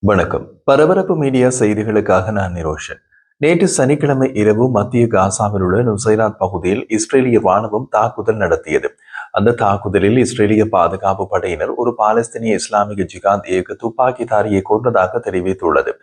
வணக்கம். பரபரப்பு மீடியா செய்திகளுக்காக நான் நிரோஷன். நேற்று சனிக்கிழமை இரவு மத்திய காசாவில் உள்ள நுசைராத் பகுதியில் இஸ்ரேலிய ராணுவம் தாக்குதல் நடத்தியது. அந்த தாக்குதலில் இஸ்ரேலிய பாதுகாப்பு படையினர் ஒரு பாலஸ்தீனிய இஸ்லாமிய ஜிகாத் இயக்க துப்பாக்கிதாரியை கொன்றதாக தெரிவித்துள்ளது.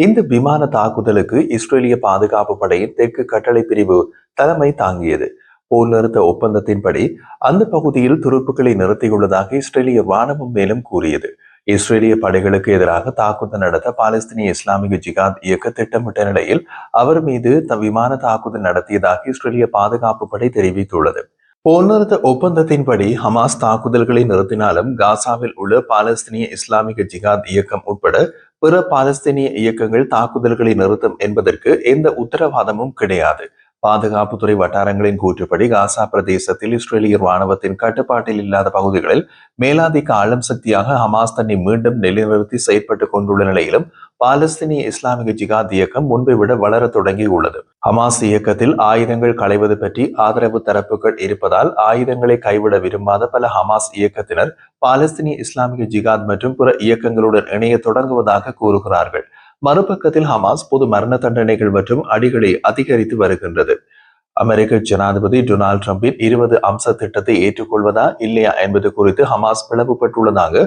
இந்த விமான தாக்குதலுக்கு இஸ்ரேலிய பாதுகாப்பு படையின் தெற்கு கட்டளை பிரிவு தலைமை தாங்கியது. போர் நிறுத்த ஒப்பந்தத்தின்படி அந்த பகுதியில் துருப்புக்களை நிறுத்தியுள்ளதாக இஸ்ரேலிய ராணுவம் மேலும் கூறியது. இஸ்ரேலிய படைகளுக்கு எதிராக தாக்குதல் நடத்த பாலஸ்தீனிய இஸ்லாமிய ஜிகாத் இயக்க திட்டமிட்ட நிலையில் அவர் மீது விமான தாக்குதல் நடத்தியதாக இஸ்ரேலிய பாதுகாப்பு படை தெரிவித்துள்ளது. போர் நிறுத்த ஒப்பந்தத்தின்படி ஹமாஸ் தாக்குதல்களை நிறுத்தினாலும் காசாவில் உள்ள பாலஸ்தீனிய இஸ்லாமிய ஜிகாத் இயக்கம் உட்பட பிற பாலஸ்தீனிய இயக்கங்கள் தாக்குதல்களை நிறுத்தும் என்பதற்கு எந்த உத்தரவாதமும் கிடையாது. பாதுகாப்புத்துறை வட்டாரங்களின் கூற்றுப்படி காசா பிரதேசத்தில் இஸ்ரேலிய ராணுவத்தின் கட்டுப்பாட்டில் இல்லாத பகுதிகளில் மேலாதிக்க ஆளும் சக்தியாக ஹமாஸ் தன்னை மீண்டும் நிலைநிறுத்தி செயற்பட்டுக் கொண்டுள்ள நிலையிலும் பாலஸ்தீனிய இஸ்லாமிய ஜிகாத் இயக்கம் முன்பை விட வளர தொடங்கியுள்ளது. ஹமாஸ் இயக்கத்தில் ஆயுதங்கள் களைவது பற்றி ஆதரவு தரப்புகள் இருப்பதால் ஆயுதங்களை கைவிட விரும்பாத பல ஹமாஸ் இயக்கத்தினர் பாலஸ்தீனிய இஸ்லாமிய ஜிகாத் மற்றும் பிற இயக்கங்களுடன் இணைய தொடங்குவதாக கூறுகிறார்கள். மறுபக்கத்தில் ஹமாஸ் பொது மரண தண்டனைகள் மற்றும் அடிகளை அதிகரித்து வருகின்றது. அமெரிக்க ஜனாதிபதி டொனால்டு டிரம்பின் 20 அம்ச திட்டத்தை ஏற்றுக்கொள்வதா இல்லையா என்பது குறித்து ஹமாஸ் பிளவுபட்டுள்ளதாக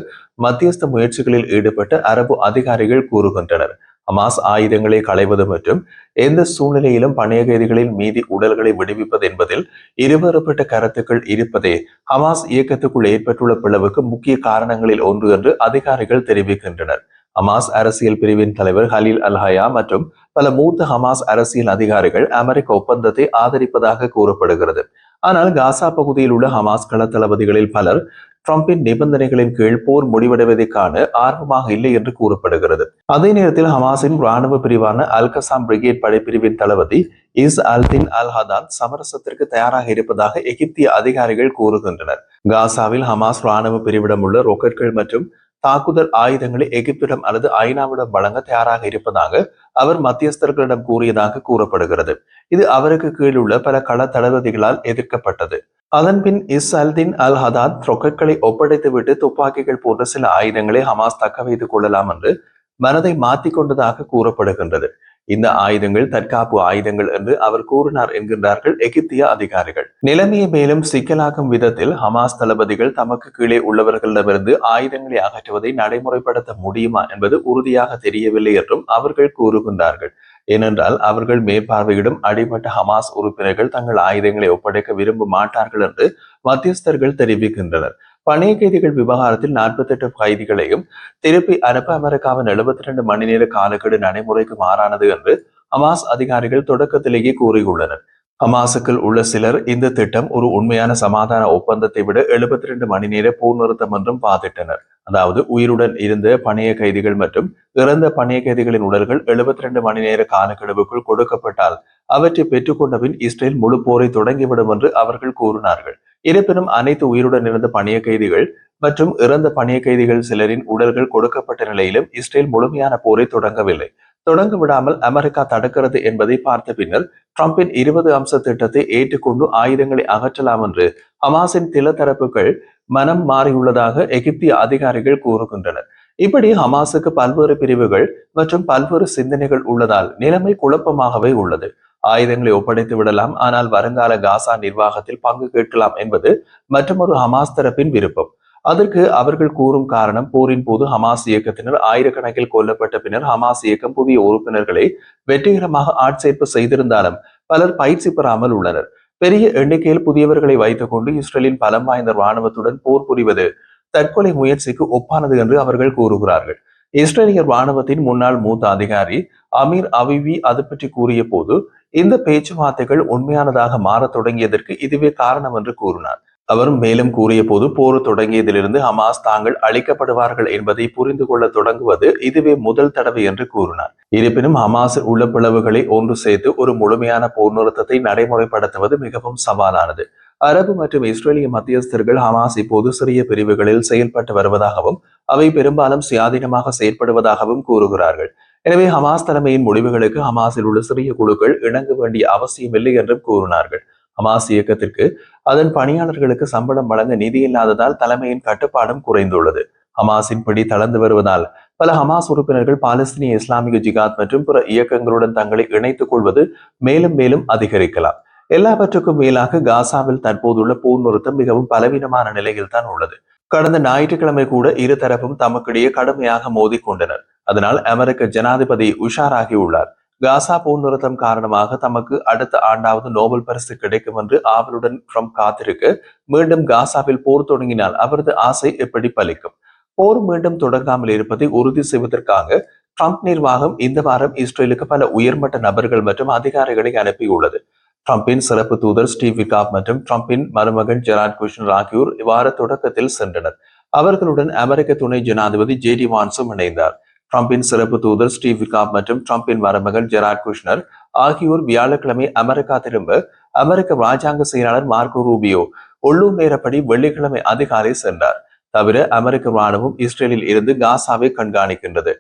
மத்தியஸ்த முயற்சிகளில் ஈடுபட்ட அரபு அதிகாரிகள் கூறுகின்றனர். ஹமாஸ் ஆயுதங்களை களைவது மற்றும் எந்த சூழ்நிலையிலும் பணைய கைதிகளின் மீதி உடல்களை விடுவிப்பது என்பதில் இருவேறுபட்ட கருத்துக்கள் இருப்பதே ஹமாஸ் இயக்கத்துக்குள் ஏற்பட்டுள்ள பிளவுக்கு முக்கிய காரணங்களில் ஒன்று என்று அதிகாரிகள் தெரிவிக்கின்றனர். ஹமாஸ் அரசியல் பிரிவின் தலைவர் ஹலீல் அல்-ஹயா மற்றும் பல மூத்த ஹமாஸ் அரசியல் அதிகாரிகள் அமெரிக்க ஒப்பந்தத்தை ஆதரிப்பதாக கூறப்படுகிறது. ஆனால் காசா பகுதியில் உள்ள ஹமாஸ் கள தளபதிகளில் பலர் டிரம்பின் நிபந்தனைகளின் கீழ் போர் முடிவடைவதை காண ஆர்வமாக இல்லை என்று கூறப்படுகிறது. அதே நேரத்தில் ஹமாஸின் ராணுவ பிரிவான அல் Kazan brigade படைப்பிரிவின் Thalapathy is அல்தின் Al Haddad சமரசத்திற்கு தயாராக இருப்பதாக எகிப்திய அதிகாரிகள் கூறுகின்றனர். காசாவில் ஹமாஸ் ராணுவ பிரிவிடம் உள்ள ராக்கெட்கள் மற்றும் தாக்குதல் ஆயுதங்களை எகிப்திடம் அல்லது ஐநாவிடம் வழங்க தயாராக இருப்பதாக அவர் மத்தியஸ்தர்களிடம் கூறியதாக கூறப்படுகிறது. இது அவருக்கு கீழுள்ள பல கள தளபதிகளால் எதிர்க்கப்பட்டது. அதன்பின் இஸ் அல்தின் அல் ஹதாத் ரொக்கெட்களை ஒப்படைத்துவிட்டு துப்பாக்கிகள் போன்ற சில ஆயுதங்களை ஹமாஸ் தக்க வைத்துக் கொள்ளலாம் என்று மனதை மாற்றிக் கொண்டதாக கூறப்படுகின்றது. இந்த ஆயுதங்கள் தற்காப்பு ஆயுதங்கள் என்று அவர் கூறினார் என்கின்றார்கள் எகிப்திய அதிகாரிகள். நிலைமையை மேலும் சிக்கலாக்கும் விதத்தில் ஹமாஸ் தளபதிகள் தமக்கு கீழே உள்ளவர்களிடமிருந்து ஆயுதங்களை அகற்றுவதை நடைமுறைப்படுத்த முடியுமா என்பது உறுதியாக தெரியவில்லை என்றும் அவர்கள் கூறுகின்றார்கள். ஏனென்றால் அவர்கள் மேற்பார்வையிடும் அடிமட்ட ஹமாஸ் உறுப்பினர்கள் தங்கள் ஆயுதங்களை ஒப்படைக்க விரும்ப மாட்டார்கள் என்று மத்தியஸ்தர்கள் தெரிவிக்கின்றனர். பணைய கைதிகள் விவகாரத்தில் 48 கைதிகளையும் திருப்பி அனுப்ப அமெரிக்காவின் 72 மணி நேர காலக்கெடு நடைமுறைக்கு மாறானது என்று ஹமாஸ் அதிகாரிகள் தொடக்கத்திலேயே கூறியுள்ளனர். ஹமாஸுக்குள் உள்ள சிலர் இந்த திட்டம் ஒரு உண்மையான சமாதான ஒப்பந்தத்தை விட 72 மணி நேர போர் நிறுத்தம் என்றும் வாதிட்டனர். அதாவது உயிருடன் இருந்த பணைய கைதிகள் மற்றும் இறந்த பணைய கைதிகளின் உடல்கள் 72 மணி நேர காலக்கெடுவுக்குள் கொடுக்கப்பட்டால் அவற்றை பெற்றுக்கொண்ட பின் இஸ்ரேல் முழு போரை தொடங்கிவிடும் என்று அவர்கள் கூறினார்கள். இருப்பினும் அனைத்து உயிருடன் இருந்த பணைய கைதிகள் மற்றும் இறந்த பணைய கைதிகள் சிலரின் உடல்கள் கொடுக்கப்பட்ட நிலையிலும் இஸ்ரேல் முழுமையான போரை தொடங்கவில்லை. தொடங்க விடாமல் அமெரிக்கா தடுக்கிறது என்பதை பார்த்த பின்னர் டிரம்பின் 20 அம்ச திட்டத்தை ஏற்றுக்கொண்டு ஆயுதங்களை அகற்றலாம் என்று ஹமாஸின் சில தரப்புகள் மனம் மாறியுள்ளதாக எகிப்திய அதிகாரிகள் கூறுகின்றனர். இப்படி ஹமாஸுக்கு பல்வேறு பிரிவுகள் மற்றும் பல்வேறு சிந்தனைகள் உள்ளதால் நிலைமை குழப்பமாகவே உள்ளது. ஆயுதங்களை ஒப்படைத்து விடலாம், ஆனால் வருங்கால காசா நிர்வாகத்தில் பங்கு கேட்கலாம் என்பது மற்றொரு ஹமாஸ் தரப்பின் விருப்பம். அதற்கு அவர்கள் கூறும் காரணம், போரின் போது ஹமாஸ் இயக்கத்தினர் ஆயிரக்கணக்கில் கொல்லப்பட்ட பின்னர் ஹமாஸ் இயக்கம் புதிய உறுப்பினர்களை வெற்றிகரமாக ஆட்சேர்ப்பு செய்திருந்தாலும் பலர் பயிற்சி பெறாமல் உள்ளனர். பெரிய எண்ணிக்கையில் புதியவர்களை வைத்துக் கொண்டு இஸ்ரேலின் பலம் வாய்ந்த இராணுவத்துடன் போர் புரிவது தற்கொலை முயற்சிக்கு ஒப்பானது என்று அவர்கள் கூறுகிறார்கள். இஸ்ரேலிய இராணுவத்தின் முன்னாள் மூத்த அதிகாரி அமீர் அவிவி அது பற்றி கூறிய போது, இந்த பேச்சுவார்த்தைகள் உண்மையானதாக மாற தொடங்கியதற்கு இதுவே காரணம் என்று கூறினார். அவர் மேலும் கூறிய போது, போர் தொடங்கியதிலிருந்து ஹமாஸ் தாங்கள் அழிக்கப்படுவார்கள் என்பதை புரிந்து கொள்ள தொடங்குவது இதுவே முதல் தடவை என்று கூறினார். இருப்பினும் ஹமாஸ் உள்ள பிளவுகளை ஒன்று சேர்த்து ஒரு முழுமையான போர் நிறுத்தத்தை நடைமுறைப்படுத்துவது மிகவும் சவாலானது. அரபு மற்றும் இஸ்ரேலிய மத்தியஸ்தர்கள் ஹமாஸ் இப்போது சிறிய பிரிவுகளில் செயல்பட்டு வருவதாகவும் அவை பெரும்பாலும் சுயாதீனமாக செயற்படுவதாகவும் கூறுகிறார்கள். எனவே ஹமாஸ் தலைமையின் முடிவுகளுக்கு ஹமாஸில் உள்ள சிறிய குழுக்கள் இணங்க வேண்டிய அவசியமில்லை என்றும் கூறினார்கள். ஹமாஸ் இயக்கத்திற்கு அதன் பணியாளர்களுக்கு சம்பளம் வழங்க நிதி இல்லாததால் தலைமையின் கட்டுப்பாடும் குறைந்துள்ளது. ஹமாஸின் பிடி தளர்ந்து வருவதால் பல ஹமாஸ் உறுப்பினர்கள் பாலஸ்தீனிய இஸ்லாமிய ஜிகாத் மற்றும் பிற இயக்கங்களுடன் தங்களை இணைத்துக் கொள்வது மேலும் மேலும் அதிகரிக்கலாம். எல்லாவற்றுக்கும் மேலாக காசாவில் தற்போதுள்ள போர் நிறுத்தம் மிகவும் பலவீனமான நிலையில் தான் உள்ளது. கடந்த ஞாயிற்றுக்கிழமை கூட இருதரப்பும் தமக்கிடையே கடுமையாக மோதிக்கொண்டனர். அதனால் அமெரிக்க ஜனாதிபதி உஷாராகியுள்ளார். காசா போர் நிறுத்தம் காரணமாக தமக்கு அடுத்த ஆண்டாவது நோபல் பரிசு கிடைக்கும் என்று ஆவலுடன் ட்ரம்ப் காத்திருக்க, மீண்டும் காசாவில் போர் தொடங்கினால் அவரது ஆசை எப்படி பலிக்கும்? போர் மீண்டும் தொடங்காமல் இருப்பதை உறுதி செய்வதற்காக ட்ரம்ப் நிர்வாகம் இந்த வாரம் இஸ்ரேலுக்கு பல உயர்மட்ட நபர்கள் மற்றும் அதிகாரிகளை அனுப்பியுள்ளது. ட்ரம்பின் சிறப்பு தூதர் ஸ்டீவ் விட்காப் மற்றும் ட்ரம்பின் மருமகன் ஜெராட் குஷ்னர் ஆகியோர் வார தொடக்கத்தில் சென்றனர். அவர்களுடன் அமெரிக்க துணை ஜனாதிபதி ஜே.டி. வான்ஸும் இணைந்தார். ட்ரம்பின் சிறப்பு தூதர் ஸ்டீவ் விட்காப் மற்றும் ட்ரம்பின் மருமகன் ஜெராட் குஷ்னர் ஆகியோர் வியாழக்கிழமை அமெரிக்கா திரும்ப அமெரிக்க ராஜாங்க செயலாளர் மார்க்கோ ரூபியோ உள்ளூர் நேரப்படி வெள்ளிக்கிழமை அதிகாலை சென்றார். தவிர அமெரிக்க ராணுவம் இஸ்ரேலில் இருந்து காசாவை கண்காணிக்கின்றது.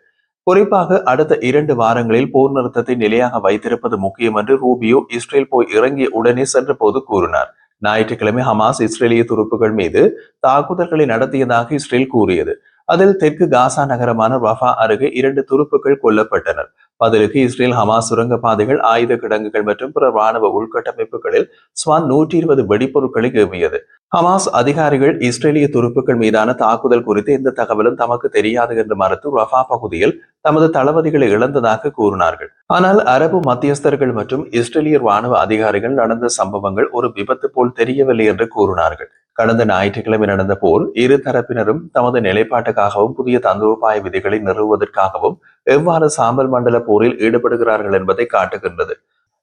குறிப்பாக அடுத்த 2 வாரங்களில் போர் நிறுத்தத்தை நிலையாக வைத்திருப்பது முக்கியம் என்று ரூபியோ இஸ்ரேல் போய் இறங்கிய உடனே சென்ற போது கூறினார். ஞாயிற்றுக்கிழமை ஹமாஸ் இஸ்ரேலிய துருப்புகள் மீது தாக்குதல்களை நடத்தியதாக இஸ்ரேல் கூறியது. அதில் தெற்கு காசா நகரமான ரஃபா அருகே 2 துருப்புகள் கொல்லப்பட்டனர். பதிலுக்கு இஸ்ரேல் ஹமாஸ் சுரங்க பாதைகள், ஆயுத கிடங்குகள் மற்றும் பிற ராணுவ உள்கட்டமைப்புகளில் சுமார் 120 வெடிப்பொருட்களை ஏவியது. ஹமாஸ் அதிகாரிகள் இஸ்ரேலிய துருப்புகள் மீதான தாக்குதல் குறித்து எந்த தகவலும் தமக்கு தெரியாது என்று மறுத்து ரஃபா பகுதியில் தமது தளபதிகளை இழந்ததாக கூறினார்கள். ஆனால் அரபு மத்தியஸ்தர்கள் மற்றும் இஸ்ரேலிய ராணுவ அதிகாரிகள் நடந்த சம்பவங்கள் ஒரு விபத்து போல் தெரியவில்லை என்று கூறினார்கள். கடந்த ஞாயிற்றுக்கிழமை நடந்த போர் இரு தரப்பினரும் தமது நிலைப்பாட்டுக்காகவும் புதிய தந்திரோபாய விதிகளை நிறுவுவதற்காகவும் எவ்வாறு சாம்பல் மண்டல போரில் ஈடுபடுகிறார்கள் என்பதை காட்டுகின்றது.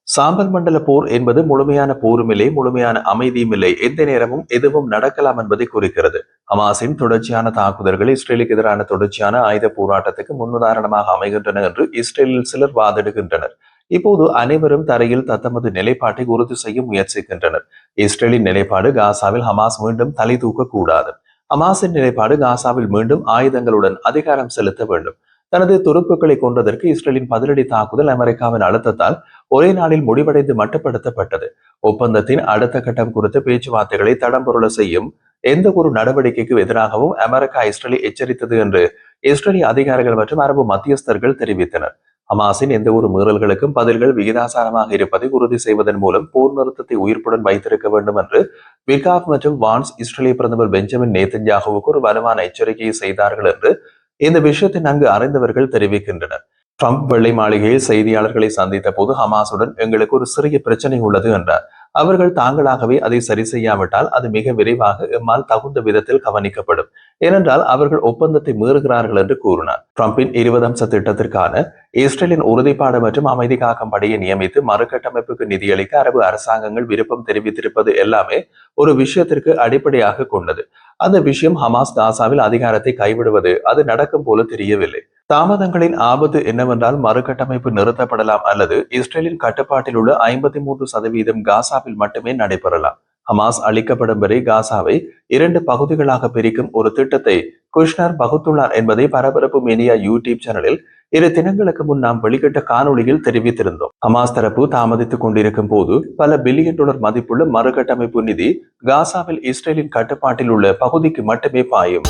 சாம்பல் மண்டல போர் என்பது முழுமையான போரும் இல்லை, முழுமையான அமைதியும் இல்லை, எந்த நேரமும் எதுவும் நடக்கலாம் என்பதை குறிக்கிறது. ஹமாஸின் தொடர்ச்சியான தாக்குதல்கள் இஸ்ரேலுக்கு எதிரான தொடர்ச்சியான ஆயுத போராட்டத்துக்கு முன்னுதாரணமாக அமைகின்றன என்று இஸ்ரேலில் சிலர் வாதிடுகின்றனர். இப்போது அனைவரும் தரையில் தத்தமது நிலைப்பாட்டை உறுதி செய்ய முயற்சிக்கின்றனர். இஸ்ரேலின் நிலைப்பாடு காசாவில் ஹமாஸ் மீண்டும் தலை தூக்க கூடாது. ஹமாஸின் நிலைப்பாடு காசாவில் மீண்டும் ஆயுதங்களுடன் அதிகாரம் செலுத்த வேண்டும். தனது துருப்புக்களை கொன்றதற்கு இஸ்ரேலின் பதிலடி தாக்குதல் அமெரிக்காவின் அழுத்தத்தால் ஒரே நாளில் முடிவடைந்து மட்டுப்படுத்தப்பட்டது. ஒப்பந்தத்தின் அடுத்த கட்டம் குறித்த பேச்சுவார்த்தைகளை தடம்பொருள செய்யும் எந்த ஒரு நடவடிக்கைக்கு எதிராகவும் அமெரிக்கா இஸ்ரேலை எச்சரித்தது என்று இஸ்ரேலிய அதிகாரிகள் மற்றும் அரபு மத்தியஸ்தர்கள் தெரிவித்தனர். ஹமாஸின் எந்த ஒரு மீறல்களுக்கும் பதில்கள் விகிதாசாரமாக இருப்பதை உறுதி செய்வதன் மூலம் போர் நிறுத்தத்தை உயிர்ப்புடன் வைத்திருக்க வேண்டும் என்று விகாப் மற்றும் வான்ஸ் இஸ்ரேலிய பிரதமர் பெஞ்சமின் நேதன்யாகுவுக்கு ஒரு வலுவான எச்சரிக்கையை செய்தார்கள் என்று இந்த விஷயத்தை நன்கு அறிந்தவர்கள் தெரிவிக்கின்றனர். ட்ரம்ப் வெள்ளை மாளிகையில் செய்தியாளர்களை சந்தித்த போது ஹமாஸுடன் எங்களுக்கு ஒரு சிறிய பிரச்சனை உள்ளது என்றார். அவர்கள் தாங்களாகவே அதை சரி செய்யாவிட்டால் அது மிக விரைவாக எம்மால் தகுந்த விதத்தில் கவனிக்கப்படும். ஏனென்றால் அவர்கள் ஒப்பந்தத்தை மீறுகிறார்கள் என்று கூறினார். ட்ரம்பின் 20 அம்ச திட்டத்திற்கான இஸ்ரேலின் உறுதிப்பாடு மற்றும் அமைதி காக்கும் படையை நியமித்து மறுகட்டமைப்புக்கு நிதியளிக்க அரபு அரசாங்கங்கள் விருப்பம் தெரிவித்திருப்பது எல்லாமே ஒரு விஷயத்திற்கு அடிப்படையாக கொண்டது. அந்த விஷயம் ஹமாஸ் காசாவில் அதிகாரத்தை கைவிடுவது. அது நடக்கும் போல தெரியவில்லை. தாமதங்களின் ஆபத்து என்னவென்றால் மறுகட்டமைப்பு நிறுத்தப்படலாம் அல்லது இஸ்ரேலின் கட்டுப்பாட்டில் உள்ள 53% காசாவில் மட்டுமே நடைபெறலாம். ஹமாஸ் அளிக்கப்படும் வரை காசாவை 2 பகுதிகளாக பிரிக்கும் ஒரு திட்டத்தை குஷ்னர் வகுத்துள்ளார் என்பதை பரபரப்பு மீடியா யூடியூப் சேனலில் 2 தினங்களுக்கு முன் நாம் வெளியிட்ட காணொலியில் தெரிவித்திருந்தோம். ஹமாஸ் தரப்பு தாமதித்துக் கொண்டிருக்கும் போது பல பில்லியன் டாலர் மதிப்புள்ள மறுகட்டமைப்பு நிதி காசாவில் இஸ்ரேலின் கட்டுப்பாட்டில் உள்ள பகுதிக்கு மட்டுமே பாயும்.